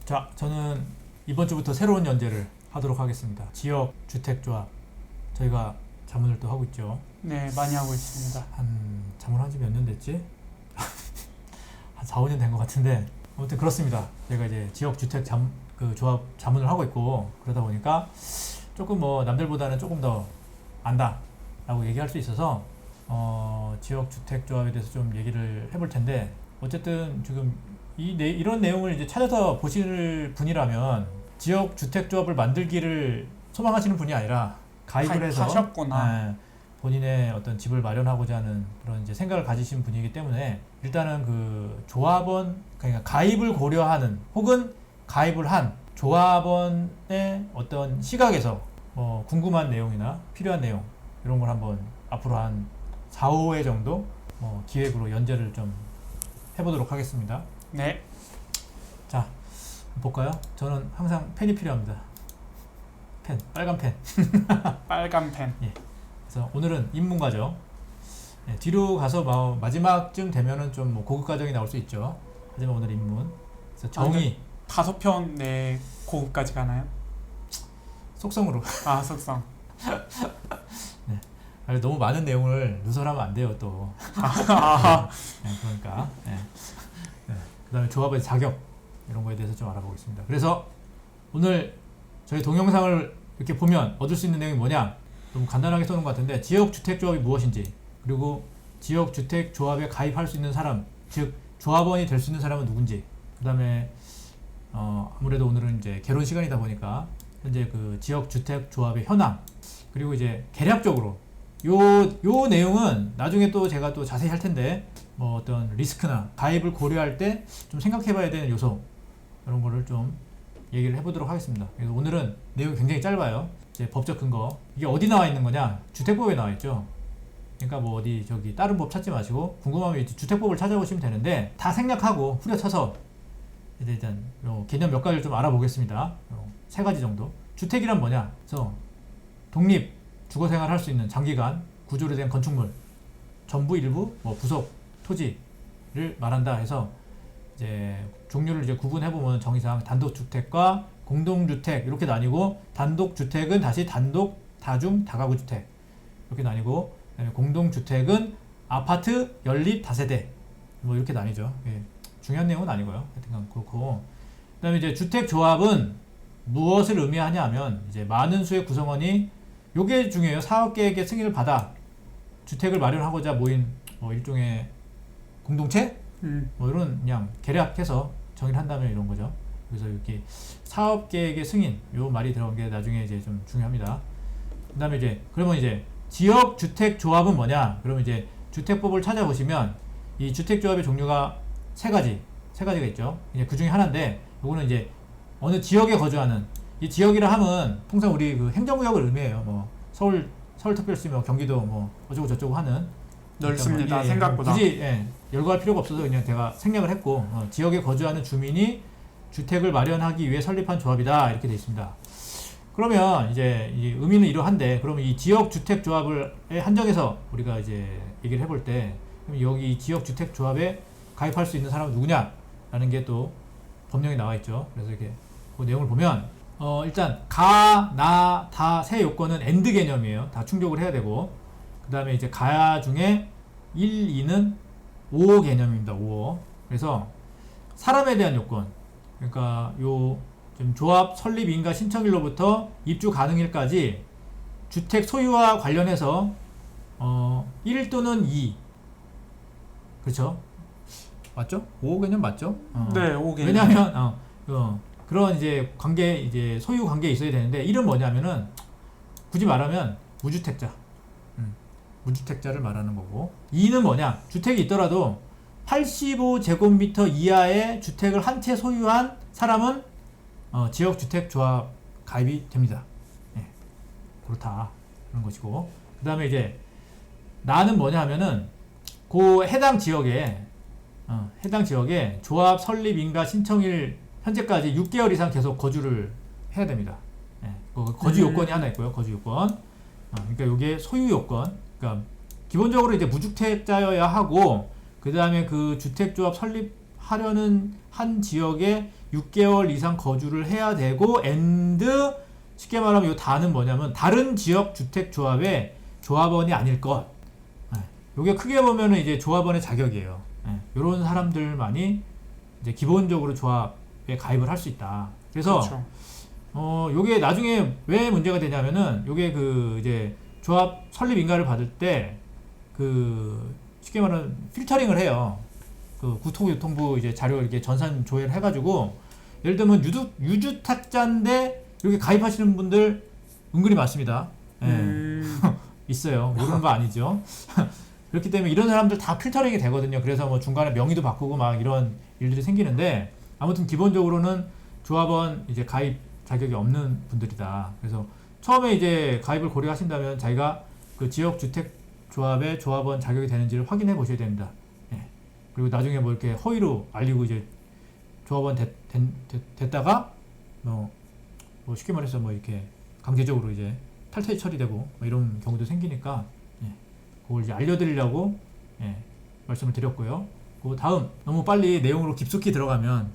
자, 저는 이번 주부터 새로운 연재를 하도록 하겠습니다. 지역 주택조합 저희가 자문을 또 하고 있죠. 네, 많이 하고 있습니다. 자문한 지 몇 년 됐지? 한 4, 5년 된 것 같은데 아무튼 그렇습니다. 제가 이제 지역 주택 조합 자문을 하고 있고 그러다 보니까 조금 뭐 남들보다는 조금 더 안다 라고 얘기할 수 있어서 지역 주택 조합에 대해서 좀 얘기를 해볼 텐데, 어쨌든 지금 이런 내용을 이제 찾아서 보실 분이라면 지역 주택 조합을 만들기를 소망하시는 분이 아니라 가입을 해서 하셨구나. 본인의 어떤 집을 마련하고자 하는 그런 이제 생각을 가지신 분이기 때문에, 일단은 그 조합원, 그러니까 가입을 고려하는 혹은 가입을 한 조합원의 어떤 시각에서 궁금한 내용이나 필요한 내용 이런 걸 한번 앞으로 한 4, 5회 정도 기획으로 연재를 좀 해보도록 하겠습니다. 네. 자, 볼까요? 저는 항상 펜이 필요합니다. 펜, 빨간 펜. 빨간 펜. 예. 그래서 오늘은 인문과정. 예, 뒤로 가서 마지막쯤 되면은 좀 고급 과정이 나올 수 있죠. 하지만 오늘 인문. 그래서 정의. 5편 내 고급까지 가나요? 속성으로. 아, 속성. 네. 아니, 너무 많은 내용을 누설하면 안 돼요, 또. 네, 그러니까. 네. 네. 그 다음에 조합의 자격, 이런 거에 대해서 좀 알아보겠습니다. 그래서 오늘 저희 동영상을 이렇게 보면 얻을 수 있는 내용이 뭐냐? 너무 간단하게 써놓은 것 같은데, 지역주택조합이 무엇인지, 그리고 지역주택조합에 가입할 수 있는 사람, 즉 조합원이 될 수 있는 사람은 누군지, 그 다음에 아무래도 오늘은 이제 개론 시간이다 보니까 현재 그 지역주택조합의 현황, 그리고 이제 개략적으로 요 내용은 나중에 또 제가 또 자세히 할 텐데, 뭐 어떤 리스크나 가입을 고려할 때 좀 생각해봐야 되는 요소, 이런 거를 좀 얘기를 해보도록 하겠습니다. 그래서 오늘은 내용이 굉장히 짧아요. 이제 법적 근거, 이게 어디 나와 있는 거냐? 주택법에 나와 있죠. 그러니까 뭐 어디 저기 다른 법 찾지 마시고 궁금하면 주택법을 찾아보시면 되는데, 다 생략하고 후려쳐서 일단 개념 몇 가지를 좀 알아보겠습니다. 3가지 정도. 주택이란 뭐냐? 그래서 독립 주거생활 할 수 있는 장기간 구조로 된 건축물, 전부 일부 뭐 부속 토지를 말한다 해서, 이제 종류를 이제 구분해보면 정의상 단독주택과 공동주택 이렇게 나뉘고, 단독주택은 다시 단독, 다중, 다가구 주택 이렇게 나뉘고, 공동주택은 아파트, 연립, 다세대 뭐 이렇게 나뉘죠. 예. 중요한 내용은 아니고요. 하여튼 그렇고, 그 다음에 이제 주택조합은 무엇을 의미하냐 하면, 이제 많은 수의 구성원이, 요게 중요해요. 사업계획의 승인을 받아 주택을 마련하고자 모인 일종의 공동체? 뭐 이런 그냥 개략해서 정의를 한다면 이런 거죠. 그래서 이렇게 사업계획의 승인, 요 말이 들어간 게 나중에 이제 좀 중요합니다. 그 다음에 이제 그러면 이제 지역주택조합은 뭐냐? 그러면 이제 주택법을 찾아보시면 이 주택조합의 종류가 3가지가 있죠. 이제 그 중에 하나인데, 요거는 이제 어느 지역에 거주하는, 이 지역이라 함은 통상 우리 그 행정구역을 의미해요. 뭐 서울특별시, 뭐 경기도, 뭐 어쩌고 저쩌고 하는, 넓습니다. 예, 생각보다. 굳이 열거할 필요가 없어서 그냥 제가 생략을 했고, 지역에 거주하는 주민이 주택을 마련하기 위해 설립한 조합이다 이렇게 되어 있습니다. 그러면 이제 이 의미는 이러한데, 그러면 이 지역주택조합을 한정해서 우리가 이제 얘기를 해볼 때, 그럼 여기 지역주택조합에 가입할 수 있는 사람은 누구냐라는 게 또 법령에 나와 있죠. 그래서 이렇게 그 내용을 보면 일단 가, 나, 다 세 요건은 AND 개념이에요. 다 충족을 해야 되고, 그 다음에 이제 가 중에 1, 2는 5 개념입니다. 5. 그래서 사람에 대한 요건, 그러니까 요 지금 조합 설립인가 신청일로부터 입주 가능일까지 주택 소유와 관련해서 1 또는 2, 그렇죠? 맞죠? 5 개념 맞죠? 네, 5 개념. 왜냐하면 그런 이제 관계, 이제 소유 관계에 있어야 되는데, 1은 뭐냐면은 굳이 말하면 무주택자, 무주택자를 말하는 거고, 2는 뭐냐? 주택이 있더라도 85제곱미터 이하의 주택을 한 채 소유한 사람은 지역주택조합 가입이 됩니다. 예, 그렇다 그런 것이고, 그 다음에 이제 나는 뭐냐 하면은 그 해당 지역에 조합 설립인가 신청일 현재까지 6개월 이상 계속 거주를 해야 됩니다. 예, 거주 요건이 하나 있고요. 거주 요건. 그러니까 이게 소유 요건. 그러니까 기본적으로 이제 무주택자여야 하고, 그 다음에 그 주택조합 설립하려는 한 지역에 6개월 이상 거주를 해야 되고 and 쉽게 말하면 이 다는 뭐냐면 다른 지역 주택 조합의 조합원이 아닐 것. 이게 크게 보면은 이제 조합원의 자격이에요. 이런 사람들만이 이제 기본적으로 조합에 가입을 할 수 있다. 그래서 그렇죠. 요게 나중에 왜 문제가 되냐면은 요게 그 이제 조합 설립 인가를 받을 때 그 쉽게 말하면 필터링을 해요. 그 국토교통부 이제 자료 이렇게 전산 조회를 해가지고 예를 들면 유주택자인데 여기 가입하시는 분들 은근히 많습니다. 있어요. 모르는 거 아니죠. 그렇기 때문에 이런 사람들 다 필터링이 되거든요. 그래서 뭐 중간에 명의도 바꾸고 막 이런 일들이 생기는데 아무튼 기본적으로는 조합원 이제 가입 자격이 없는 분들이다. 그래서 처음에 이제 가입을 고려하신다면 자기가 그 지역 주택 조합의 조합원 자격이 되는지를 확인해 보셔야 됩니다. 그리고 나중에 뭐 이렇게 허위로 알리고 이제 조합원 됐다가 뭐 쉽게 말해서 뭐 이렇게 강제적으로 이제 탈퇴 처리되고 뭐 이런 경우도 생기니까 그걸 이제 알려드리려고 말씀을 드렸고요. 그 다음 너무 빨리 내용으로 깊숙이 들어가면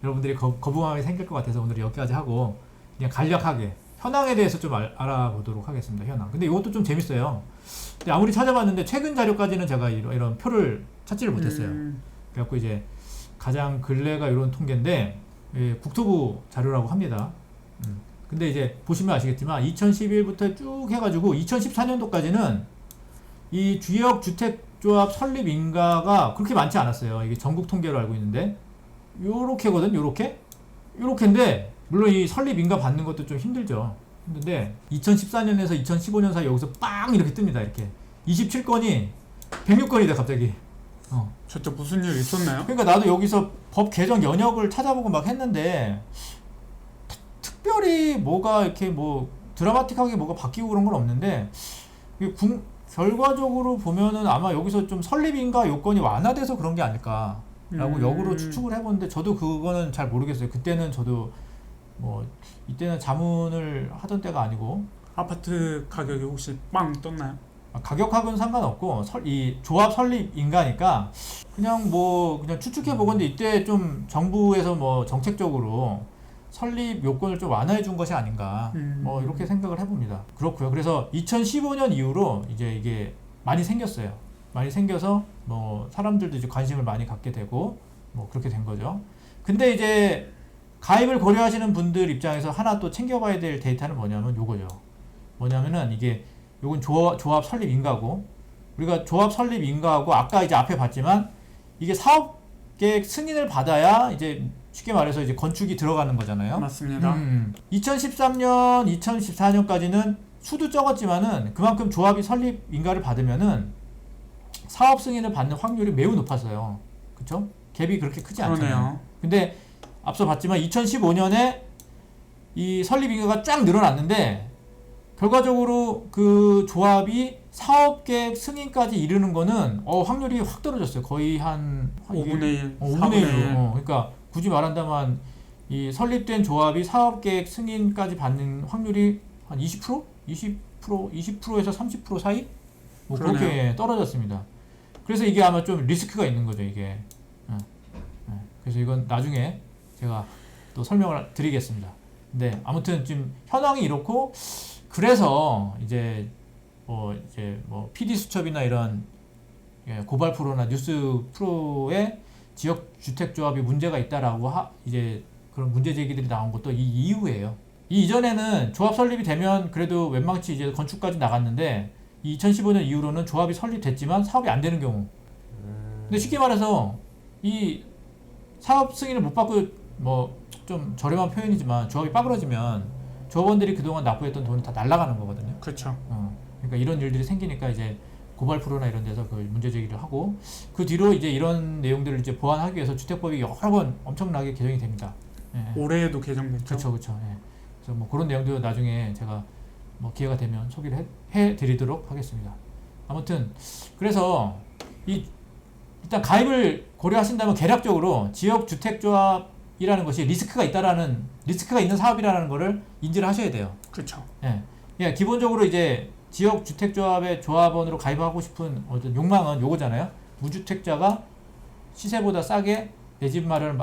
여러분들이 거부감이 생길 것 같아서 오늘 여기까지 하고 그냥 간략하게 현황에 대해서 좀 알아보도록 하겠습니다. 현황. 근데 이것도 좀 재밌어요. 근데 아무리 찾아봤는데 최근 자료까지는 제가 이런 표를 찾지를 못했어요. 그래갖고 이제 가장 근래가 이런 통계인데 국토부 자료라고 합니다. 근데 이제 보시면 아시겠지만 2011부터 쭉 해가지고 2014년도까지는 이 지역 주택조합 설립 인가가 그렇게 많지 않았어요. 이게 전국 통계로 알고 있는데 요렇게거든. 요렇게인데 물론 이 설립 인가 받는 것도 좀 힘들죠. 힘든데 2014년에서 2015년 사이 여기서 빵 이렇게 뜹니다. 이렇게 27건이 106건이 돼 갑자기. 저때 무슨 일 있었나요? 그러니까 나도 여기서 법 개정 연역을 찾아보고 막 했는데 특별히 뭐가 이렇게 뭐 드라마틱하게 뭐가 바뀌고 그런 건 없는데 결과적으로 보면은 아마 여기서 좀 설립인가 요건이 완화돼서 그런 게 아닐까라고 역으로 추측을 해보는데 저도 그거는 잘 모르겠어요. 그때는 저도 뭐 이때는 자문을 하던 때가 아니고 아파트 가격이 혹시 빵 떴나요? 가격하고는 상관없고 이 조합 설립 인가니까 그냥 추측해 보건데 이때 좀 정부에서 뭐 정책적으로 설립 요건을 좀 완화해 준 것이 아닌가 뭐 이렇게 생각을 해봅니다. 그렇고요. 그래서 2015년 이후로 이제 이게 많이 생겼어요. 많이 생겨서 뭐 사람들도 이제 관심을 많이 갖게 되고 뭐 그렇게 된 거죠. 근데 이제 가입을 고려하시는 분들 입장에서 하나 또 챙겨봐야 될 데이터는 요거죠. 뭐냐면은 이게 요건 조합 설립 인가고 우리가 조합 설립 인가하고 아까 이제 앞에 봤지만 이게 사업 계획 승인을 받아야 이제 쉽게 말해서 이제 건축이 들어가는 거잖아요. 맞습니다. 2013년, 2014년까지는 수도 적었지만은 그만큼 조합이 설립 인가를 받으면은 사업 승인을 받는 확률이 매우 높았어요. 그쵸? 갭이 그렇게 크지 않잖아요. 근데 앞서 봤지만 2015년에 이 설립 인가가 쫙 늘어났는데 결과적으로 그 조합이 사업계획 승인까지 이르는 거는 확률이 확 떨어졌어요. 거의 한 5분의 1, 5분의 1로. 그러니까 굳이 말한다면 이 설립된 조합이 사업계획 승인까지 받는 확률이 한 20%? 20%에서 30% 사이? 뭐 그렇게 떨어졌습니다. 그래서 이게 아마 좀 리스크가 있는 거죠, 이게. 그래서 이건 나중에 제가 또 설명을 드리겠습니다. 근데 아무튼 지금 현황이 이렇고 그래서 이제 뭐 PD 수첩이나 이런 고발 프로나 뉴스 프로에 지역 주택 조합이 문제가 있다라고 이제 그런 문제 제기들이 나온 것도 이 이후예요. 이 이전에는 조합 설립이 되면 그래도 웬만치 이제 건축까지 나갔는데 2015년 이후로는 조합이 설립됐지만 사업이 안 되는 경우. 근데 쉽게 말해서 이 사업 승인을 못 받고 뭐 좀 저렴한 표현이지만 조합이 빠그러지면 조합원들이 그동안 납부했던 돈이 다 날아가는 거거든요. 그렇죠. 그러니까 이런 일들이 생기니까 이제 고발 프로나 이런 데서 그 문제 제기를 하고 그 뒤로 이제 이런 내용들을 이제 보완하기 위해서 주택법이 여러 번 엄청나게 개정이 됩니다. 올해에도 개정됐죠. 그렇죠. 그래서 뭐 그런 내용도 나중에 제가 뭐 기회가 되면 소개를 해드리도록 하겠습니다. 아무튼 그래서 일단 가입을 고려하신다면 개략적으로 지역 주택조합이라는 것이 리스크가 있는 사업이라는 것을 인지를 하셔야 돼요. 그렇죠. 기본적으로 이제 지역 주택조합의 조합원으로 가입하고 싶은 어떤 욕망은 요거잖아요. 무주택자가 시세보다 싸게 내 집 마련을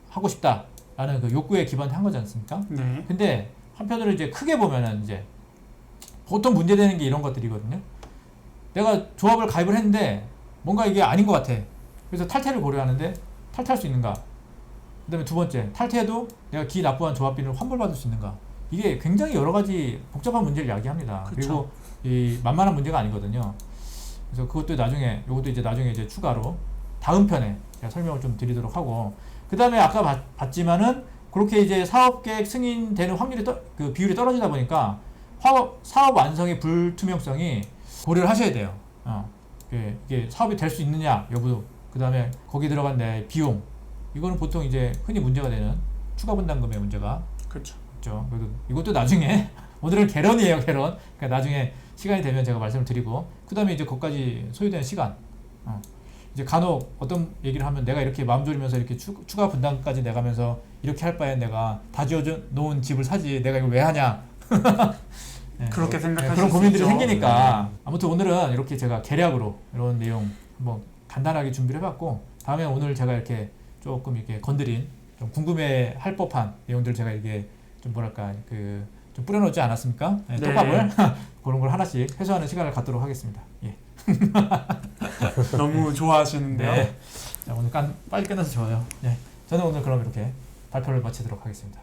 하고 싶다. 라는 그 욕구에 기반한 거지 않습니까? 네. 근데 한편으로 이제 크게 보면은 이제 보통 문제되는 게 이런 것들이거든요. 내가 조합을 가입을 했는데 뭔가 이게 아닌 것 같아. 그래서 탈퇴를 고려하는데 탈퇴할 수 있는가? 그 다음에 두 번째, 탈퇴해도 내가 기 납부한 조합비를 환불받을 수 있는가? 이게 굉장히 여러 가지 복잡한 문제를 이야기합니다. 그쵸. 그리고 이 만만한 문제가 아니거든요. 그래서 그것도 나중에, 요것도 이제 나중에 이제 추가로 다음 편에 제가 설명을 좀 드리도록 하고, 그 다음에 아까 봤지만은 그렇게 이제 사업계획 승인되는 확률이 그 비율이 떨어지다 보니까 사업 완성의 불투명성이 고려를 하셔야 돼요. 이게 사업이 될 수 있느냐 여부, 그 다음에 거기 들어간 내 비용, 이거는 보통 이제 흔히 문제가 되는 추가 분담금의 문제가 그렇죠. 있죠. 그래도 이것도 나중에 오늘은 개런이에요, 개런. 그러니까 나중에 시간이 되면 제가 말씀을 드리고, 그 다음에 이제 거기까지 소요되는 시간. 이제 간혹 어떤 얘기를 하면 내가 이렇게 마음 졸이면서 이렇게 추가 분담까지 내가면서 이렇게 할 바에 내가 다 지어 놓은 집을 사지 내가 이걸 왜 하냐. 네, 그렇게 생각하실 그런 수 고민들이 있죠. 생기니까 아무튼 오늘은 이렇게 제가 개략으로 이런 내용 한번 간단하게 준비를 해봤고, 다음에 오늘 제가 이렇게 조금 이렇게 건드린 좀 궁금해할 법한 내용들 제가 이게 좀 뭐랄까 좀 뿌려놓지 않았습니까? 네, 네. 떡밥을 그런 걸 하나씩 해소하는 시간을 갖도록 하겠습니다. 예. 너무 좋아하시는데요. 네. 자, 오늘 빨리 끝나서 좋아요. 네. 저는 오늘 그럼 이렇게 발표를 마치도록 하겠습니다.